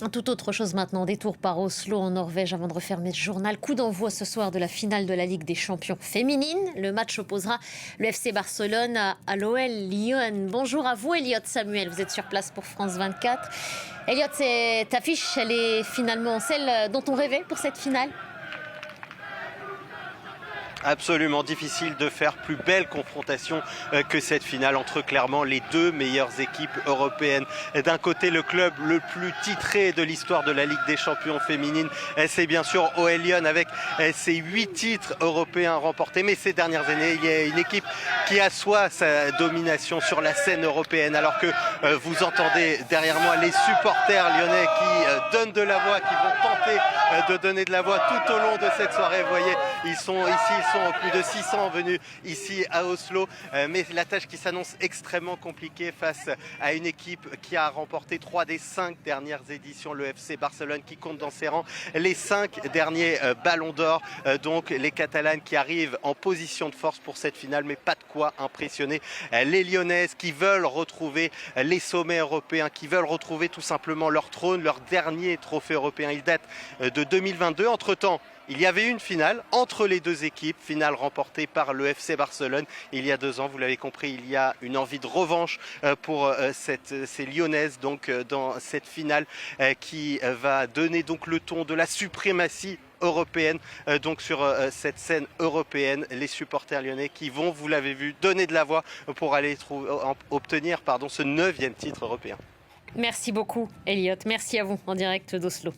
Tout autre chose maintenant, détour par Oslo en Norvège avant de refermer ce journal. Coup d'envoi ce soir de la finale de la Ligue des Champions féminine. Le match opposera le FC Barcelone à l'OL Lyon. Bonjour à vous Elliot Samuel, vous êtes sur place pour France 24. Elliot, cette affiche, elle est finalement celle dont on rêvait pour cette finale? Absolument difficile de faire plus belle confrontation que cette finale entre clairement les deux meilleures équipes européennes. D'un côté, le club le plus titré de l'histoire de la Ligue des Champions féminine, c'est bien sûr OL Lyon avec ses 8 titres européens remportés. Mais ces dernières années, il y a une équipe qui assoit sa domination sur la scène européenne. Alors que vous entendez derrière moi les supporters lyonnais qui donnent de la voix, qui vont tenter de donner de la voix tout au long de cette soirée. Vous voyez, ils sont plus de 600 venus ici à Oslo, mais la tâche qui s'annonce extrêmement compliquée face à une équipe qui a remporté 3 des 5 dernières éditions, le FC Barcelone qui compte dans ses rangs les 5 derniers ballons d'or, donc les Catalanes qui arrivent en position de force pour cette finale, mais pas de quoi impressionner les Lyonnaises qui veulent retrouver les sommets européens, qui veulent retrouver tout simplement leur trône, leur dernier trophée européen. Il date de 2022. Entre-temps, il y avait une finale entre les deux équipes, finale remportée par le FC Barcelone il y a 2 ans. Vous l'avez compris, il y a une envie de revanche pour ces Lyonnaises donc, dans cette finale qui va donner donc le ton de la suprématie européenne, donc sur cette scène européenne, les supporters lyonnais qui vont, vous l'avez vu, donner de la voix pour aller obtenir ce 9e titre européen. Merci beaucoup Elliot, merci à vous en direct d'Oslo.